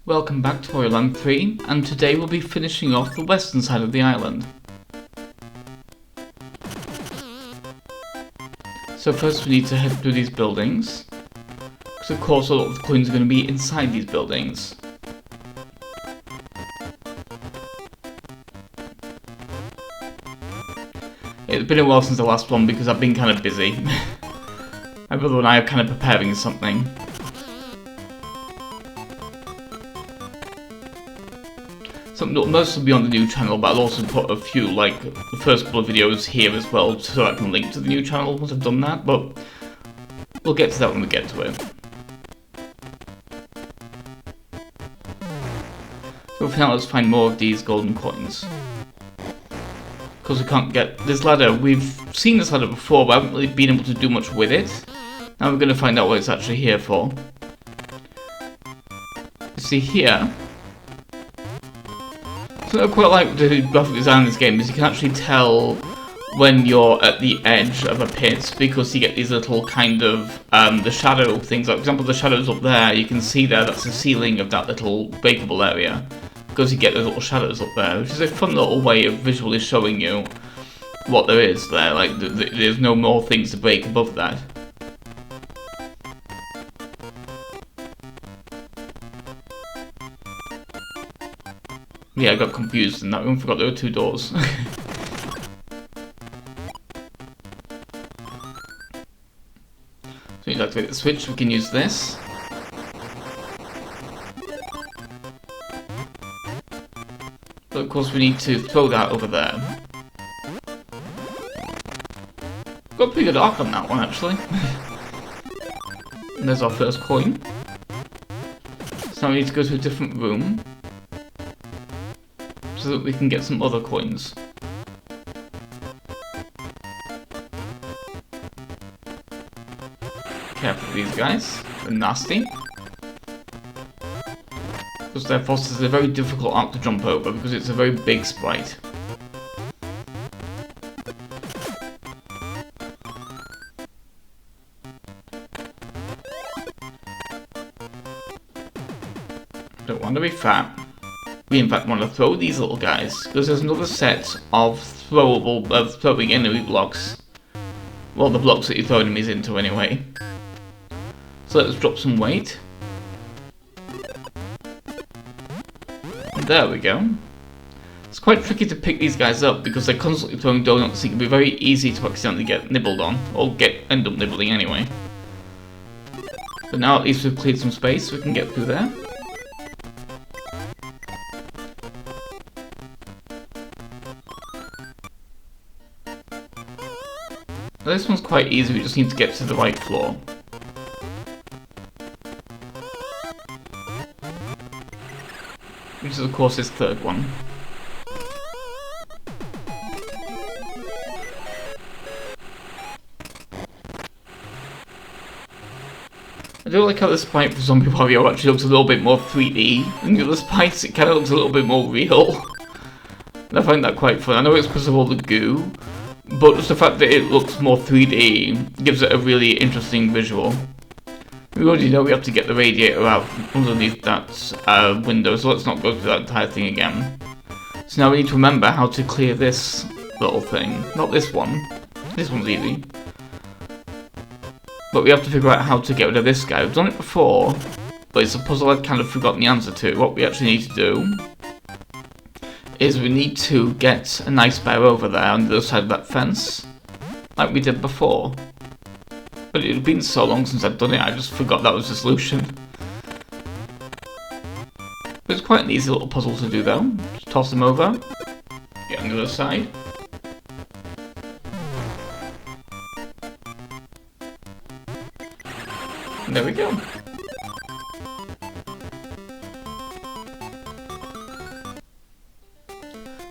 Welcome back to Wario Land 3, and today we'll be finishing off the western side of the island. So first we need to head through these buildings, because of course a lot of the coins are going to be inside these buildings. It's been a while since the last one because I've been kind of busy. My brother and I are kind of preparing something. Something that will mostly be on the new channel, but I'll also put a few, like, the first couple of videos here as well, so I can link to the new channel once I've done that, but we'll get to that when we get to it. So for now, let's find more of these golden coins. Because we can't get this ladder. We've seen this ladder before, but I haven't really been able to do much with it. Now we're going to find out what it's actually here for. You see here, so I quite like the graphic design in this game is you can actually tell when you're at the edge of a pit because you get these little kind of the shadow things. Like for example, the shadows up there, you can see there that's the ceiling of that little breakable area because you get those little shadows up there, which is a fun little way of visually showing you what there is there. Like there's no more things to break above that. Yeah, I got confused in that one. Forgot there were two doors. So you activate the switch. We can use this. But of course, we need to throw that over there. Got a pretty good arc on that one, actually. And there's our first coin. So now we need to go to a different room, so that we can get some other coins. Careful with these guys, they're nasty. Because their fossils is a very difficult arc to jump over because it's a very big sprite. Don't want to be fat. We in fact want to throw these little guys, because there's another set of throwing enemy blocks. Well, the blocks that you throw enemies into anyway. So let's drop some weight. And there we go. It's quite tricky to pick these guys up because they're constantly throwing donuts, so it can be very easy to accidentally get nibbled on, or end up nibbling anyway. But now at least we've cleared some space, so we can get through there. This one's quite easy, we just need to get to the right floor. Which is of course this third one. I do like how the sprite for Zombie Wario actually looks a little bit more 3D than the other sprites. It kind of looks a little bit more real. And I find that quite fun. I know it's because of all the goo, but just the fact that it looks more 3D gives it a really interesting visual. We already know we have to get the radiator out from underneath that window, so let's not go through that entire thing again. So now we need to remember how to clear this little thing. Not this one. This one's easy. But we have to figure out how to get rid of this guy. We've done it before, but it's a puzzle I've kind of forgotten the answer to. What we actually need to do is we need to get a nice bear over there on the other side of that fence, like we did before. But it had been so long since I'd done it, I just forgot that was the solution. But it's quite an easy little puzzle to do though. Just toss them over, get on the other side. And there we go.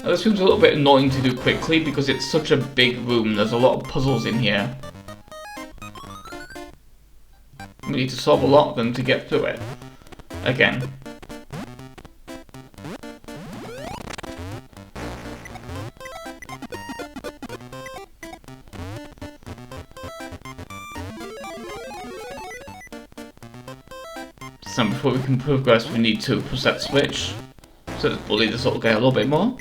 Now this room's a little bit annoying to do quickly because it's such a big room, there's a lot of puzzles in here. We need to solve a lot of them to get through it. Again. Now before we can progress, we need to push that switch. So let's bully this little guy a little bit more.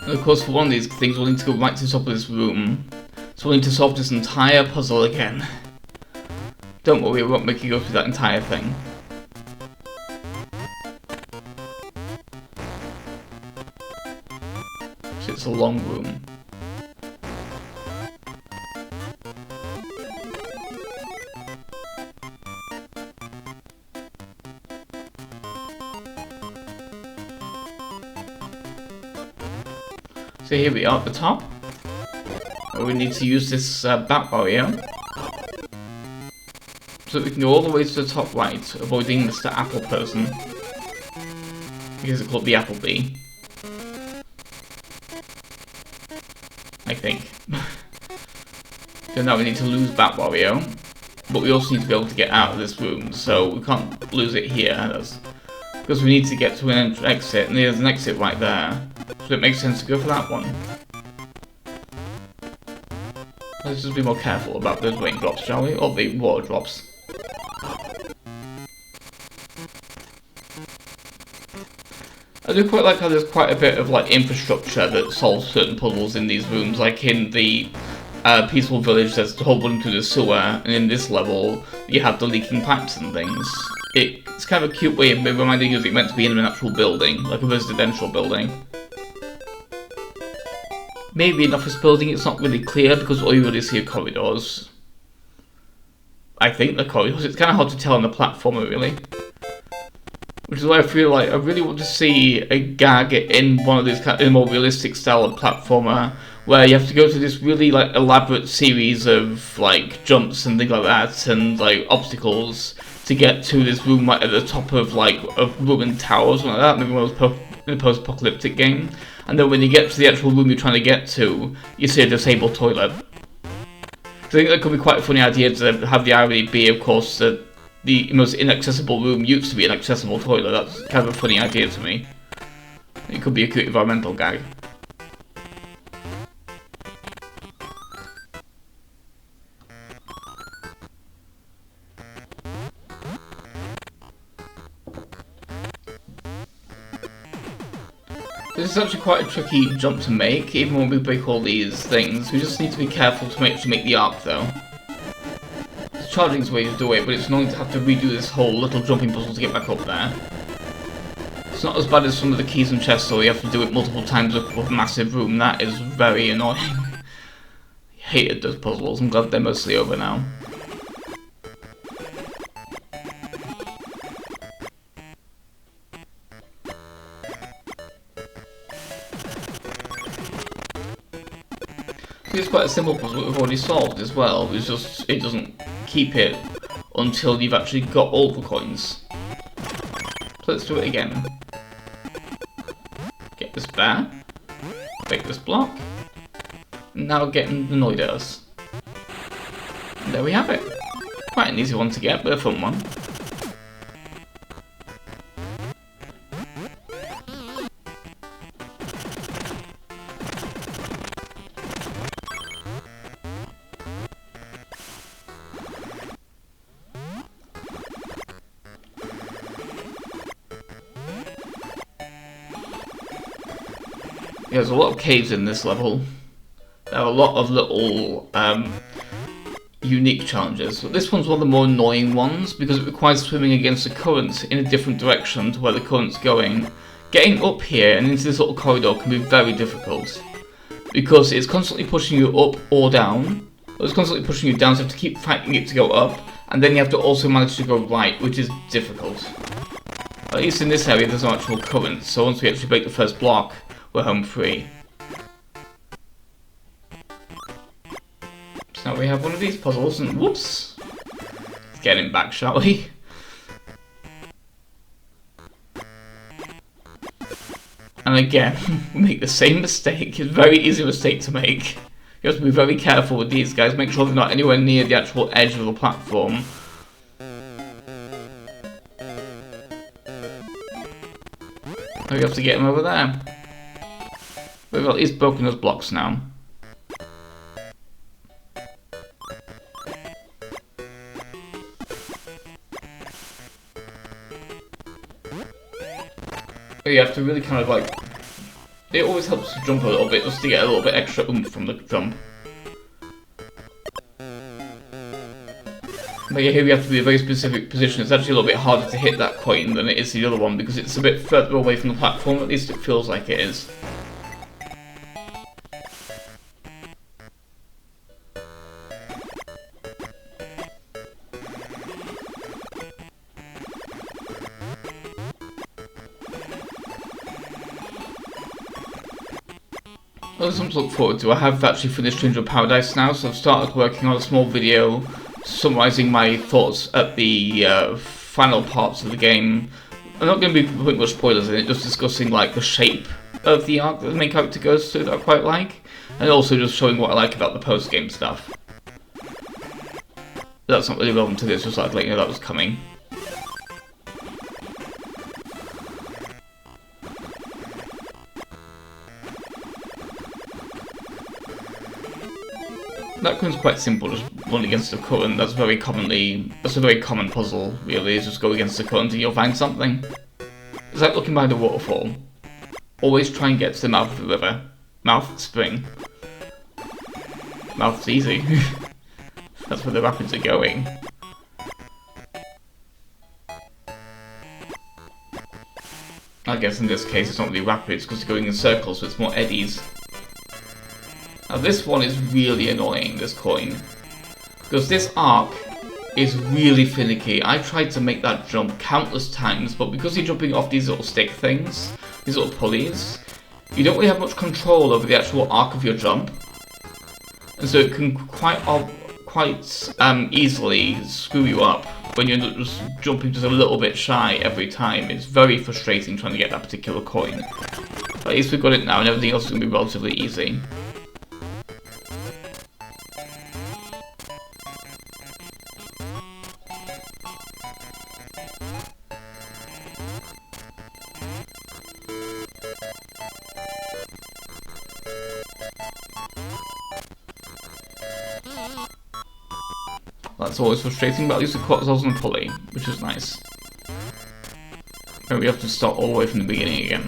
And of course, for one of these things, we'll need to go right to the top of this room. So we'll need to solve this entire puzzle again. Don't worry, we won't make you go through that entire thing. So it's a long room. So here we are at the top. We need to use this bat Wario. So we can go all the way to the top right, avoiding Mr. Apple person. Because it's called the Applebee. I think. So now we need to lose Bat Wario. But we also need to be able to get out of this room, so we can't lose it here. Because we need to get to an exit, and there's an exit right there. So it makes sense to go for that one. Let's just be more careful about those raindrops, shall we? Or the water drops. I do quite like how there's quite a bit of like infrastructure that solves certain puzzles in these rooms. Like in the Peaceful Village, there's a whole run through the sewer, and in this level, you have the leaking pipes and things. It's kind of a cute way of reminding you that you're meant to be in an actual building, like a residential building. Maybe an office building, it's not really clear because all you really see are corridors. I think the corridors, it's kind of hard to tell on the platformer really. Which is why I feel like I really want to see a gag in one of these in a more realistic style of platformer where you have to go through this really like elaborate series of like jumps and things like that and like obstacles to get to this room right at the top of like a ruined tower or something like that, maybe one of those in a post-apocalyptic game. And then when you get to the actual room you're trying to get to, you see a disabled toilet. I think that could be quite a funny idea to have the irony be, of course, that the most inaccessible room used to be an accessible toilet. That's kind of a funny idea to me. It could be a cute environmental gag. This is actually quite a tricky jump to make, even when we break all these things. We just need to be careful to make the arc though. Charging's way to do it, but it's annoying to have to redo this whole little jumping puzzle to get back up there. It's not as bad as some of the keys and chests, though. You have to do it multiple times with a massive room. That is very annoying. I hated those puzzles. I'm glad they're mostly over now. It's quite a simple puzzle we've already solved as well. It's just it doesn't keep it until you've actually got all the coins. So let's do it again. Get this bear. Break this block. And now getting annoyed at us. And there we have it. Quite an easy one to get, but a fun one. There's a lot of caves in this level. There are a lot of little unique challenges. But this one's one of the more annoying ones because it requires swimming against the current in a different direction to where the current's going. Getting up here and into this little corridor can be very difficult because it's constantly pushing you up or down. It's constantly pushing you down, so you have to keep fighting it to go up, and then you have to also manage to go right, which is difficult. At least in this area there's no actual current, so once we actually break the first block, we're home free. So now we have one of these puzzles, and whoops! Let's get him back, shall we? And again, we make the same mistake. It's a very easy mistake to make. You have to be very careful with these guys. Make sure they're not anywhere near the actual edge of the platform. We have to get him over there. We've at least broken those blocks now. But you have to really kind of like... It always helps to jump a little bit, just to get a little bit extra oomph from the jump. But yeah, here we have to be in a very specific position. It's actually a little bit harder to hit that coin than it is the other one, because it's a bit further away from the platform, at least it feels like it is. Well, something to look forward to. I have actually finished Stranger of Paradise now, so I've started working on a small video summarising my thoughts at the final parts of the game. I'm not going to be putting much spoilers in it, just discussing like the shape of the arc that the main character goes through that I quite like, and also just showing what I like about the post-game stuff. That's not really relevant to this, just like letting you know that was coming. That coin's quite simple, just run against the current. That's a very common puzzle, really, is just go against the current and you'll find something. It's like looking behind a waterfall. Always try and get to the mouth of the river. Mouth, spring. Mouth's easy. That's where the rapids are going. I guess in this case it's not really rapids because it's going in circles, so it's more eddies. Now this one is really annoying, this coin, because this arc is really finicky. I tried to make that jump countless times, but because you're jumping off these little stick things, these little pulleys, you don't really have much control over the actual arc of your jump, and so it can quite easily screw you up when you're just jumping just a little bit shy every time. It's very frustrating trying to get that particular coin. But at least we've got it now, and everything else is going to be relatively easy. That's always frustrating, but at least we caught ourselves on a pulley, which is nice. And we have to start all the way from the beginning again.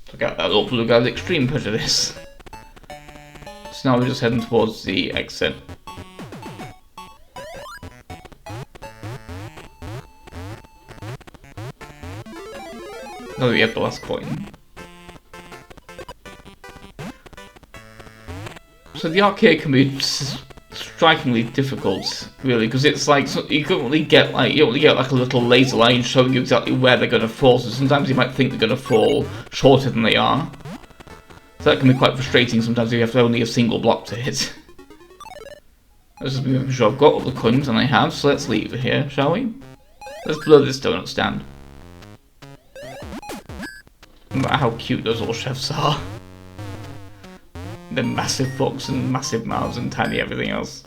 Check out that little blue guy's extreme prejudice. So now we're just heading towards the exit. Now that we have the last coin. So the arc here can be strikingly difficult, really, because it's like you don't really get like a little laser line showing you exactly where they're going to fall. So sometimes you might think they're going to fall shorter than they are. So that can be quite frustrating. Sometimes you have to only a single block to hit. Let's just be making sure I've got all the coins, and I have. So let's leave here, shall we? Let's blow this donut stand. No matter how cute those little chefs are. They're massive forks and massive mouths and tiny everything else.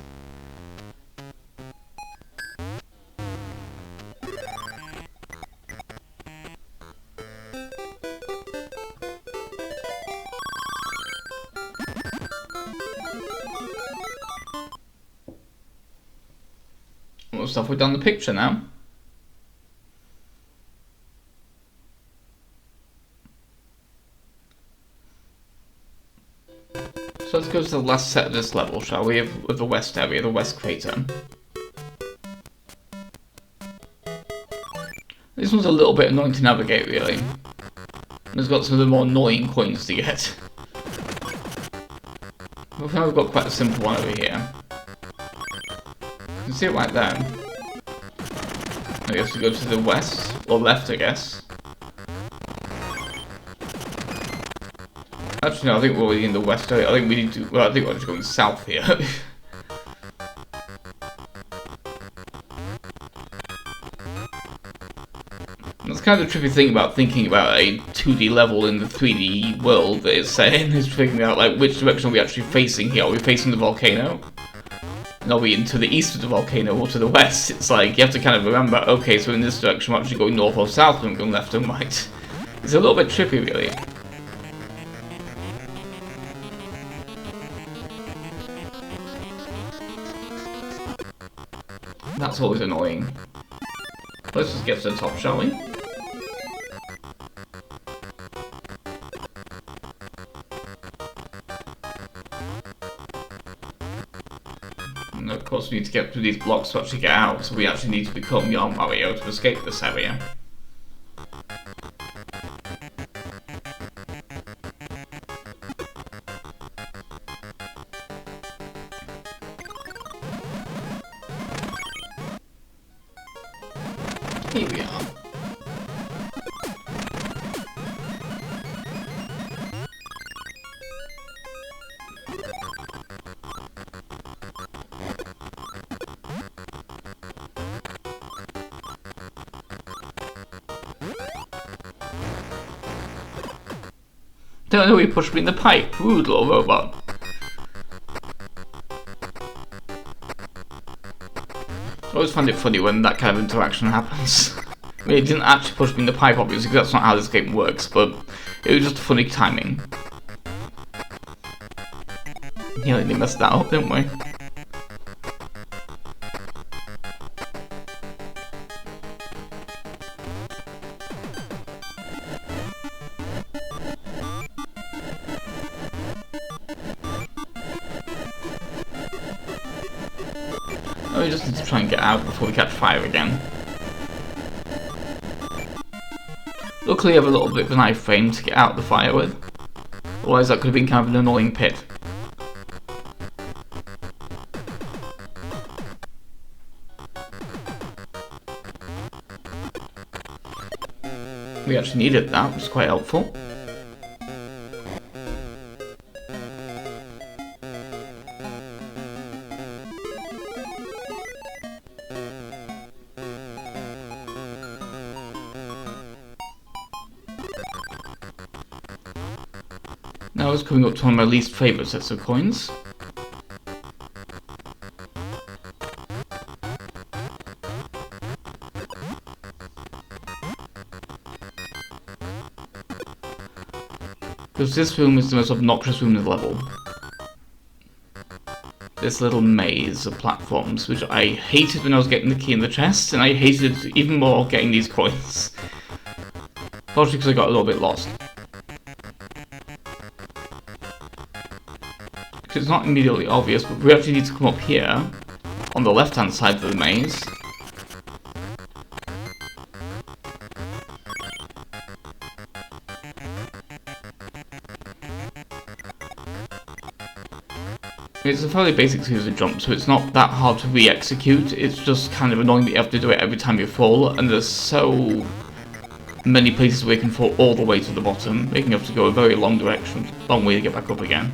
Almost halfway down the picture now. So let's go to the last set of this level, shall we, of the west area, the west crater. This one's a little bit annoying to navigate, really. It's got some of the more annoying coins to get. But now we've got quite a simple one over here. You can see it right there. Now we have to go to the west, or left, I guess. Actually, no, I think we're already in the west area. I think we need to. Well, I think we're just going south here. That's kind of the trippy thing about thinking about a 2D level in the 3D world that it's saying, is figuring out like which direction are we actually facing here. Are we facing the volcano? And are we to the east of the volcano or to the west? It's like you have to kind of remember, okay, so in this direction we're actually going north or south and we're going left and right. It's a little bit trippy, really. That's always annoying. Let's just get to the top, shall we? And of course we need to get through these blocks to actually get out, so we actually need to become young Wario to escape this area. Here we are. Don't know, he pushed me in the pipe. Rude little robot. I always find it funny when that kind of interaction happens. I mean, it didn't actually push me in the pipe, obviously, because that's not how this game works, but it was just funny timing. Yeah, they messed that up, didn't we? Oh, we just need to try and get out before we catch fire again. Luckily I have a little bit of an iframe to get out of the fire with. Otherwise that could have been kind of an annoying pit. We actually needed that, which is quite helpful. Now it's coming up to one of my least favourite sets of coins. Because this room is the most obnoxious room in the level. This little maze of platforms, which I hated when I was getting the key in the chest, and I hated even more getting these coins. Partially because I got a little bit lost. It's not immediately obvious, but we actually need to come up here on the left hand side of the maze. It's a fairly basic series of jumps, so it's not that hard to re-execute. It's just kind of annoying that you have to do it every time you fall, and there's so many places where you can fall all the way to the bottom, making you have to go a very long way to get back up again.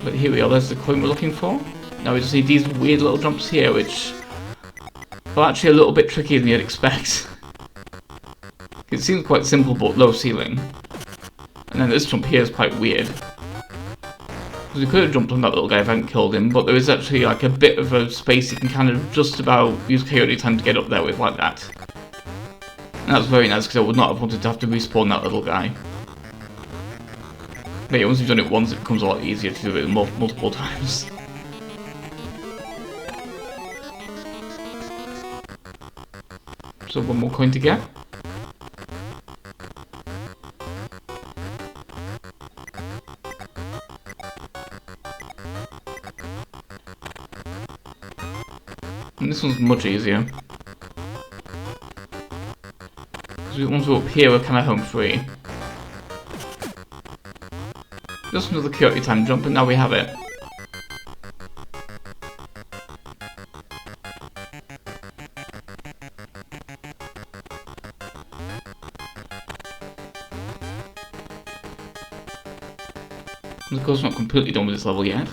But here we are, there's the coin we're looking for. Now we just need these weird little jumps here, which are actually a little bit trickier than you'd expect. It seems quite simple, but low ceiling. And then this jump here is quite weird. Because we could have jumped on that little guy if I hadn't killed him, but there is actually like a bit of a space you can kind of just about use chaotic time to get up there with, like that. And that's very nice, because I would not have wanted to have to respawn that little guy. But yeah, once you've done it once, it becomes a lot easier to do it multiple times. So one more coin to get. And this one's much easier. Because once we're up here, we're kind of home free. Just another chaotic time jump, and now we have it. course, not completely done with this level yet.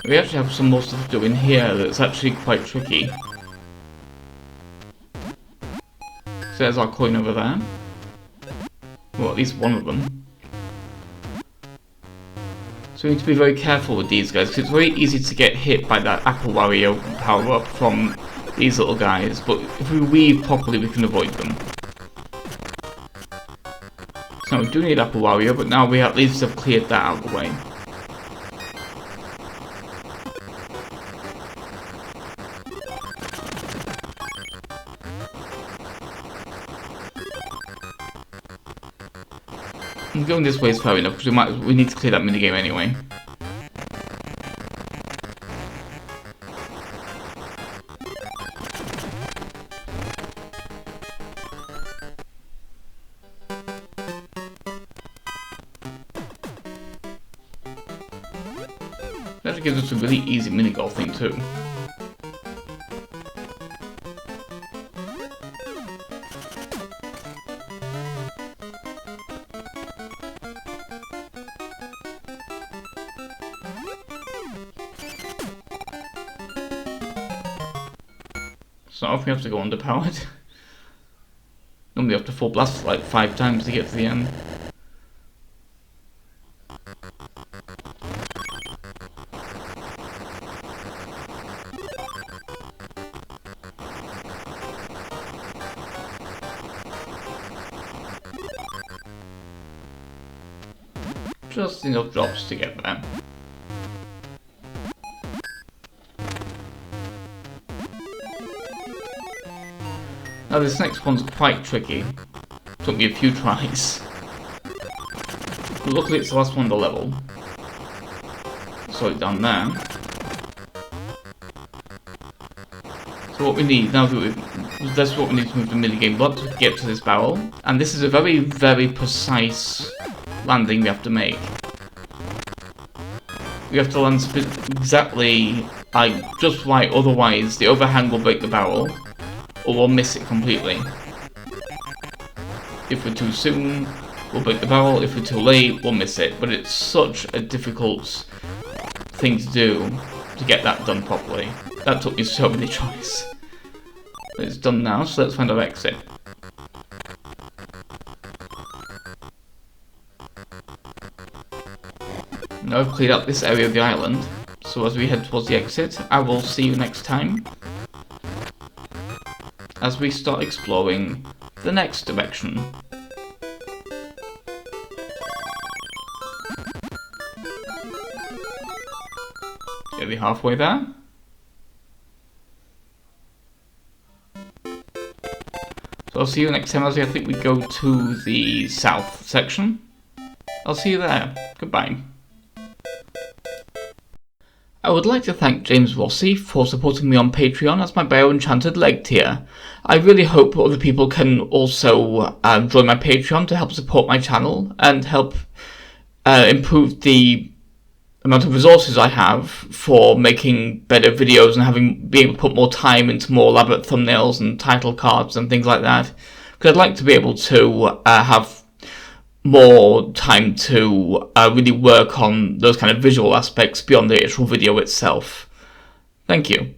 We actually have some more stuff to do in here that's actually quite tricky. So there's our coin over there. Well, at least one of them. So we need to be very careful with these guys, because it's very easy to get hit by that Apple Wario power-up from these little guys, but if we weave properly we can avoid them. So now we do need Apple Wario, but now we at least have cleared that out of the way. Going this way is fair enough, because we need to clear that minigame anyway. That actually gives us a really easy mini-golf thing too. So now if we have to go underpowered. Normally we have to full blast like 5 times to get to the end. Just enough drops to get there. Now this next one's quite tricky. Took me a few tries. But luckily it's the last one on the level. So it's down there. So what we need now, that's what we need to move the minigame block to get to this barrel. And this is a very, very precise landing we have to make. We have to land exactly just right, otherwise the overhang will break the barrel. Or we'll miss it completely. If we're too soon, we'll break the barrel. If we're too late, we'll miss it. But it's such a difficult thing to do to get that done properly. That took me so many tries. But it's done now, so let's find our exit. Now I've cleared out this area of the island, so as we head towards the exit, I will see you next time as we start exploring the next direction. Nearly halfway there. So I'll see you next time as I think we go to the south section. I'll see you there. Goodbye. I would like to thank James Rossi for supporting me on Patreon as my Bio-Enchanted leg tier. I really hope other people can also join my Patreon to help support my channel and help improve the amount of resources I have for making better videos and being able to put more time into more elaborate thumbnails and title cards and things like that. Because I'd like to be able to have more time to really work on those kind of visual aspects beyond the actual video itself. Thank you.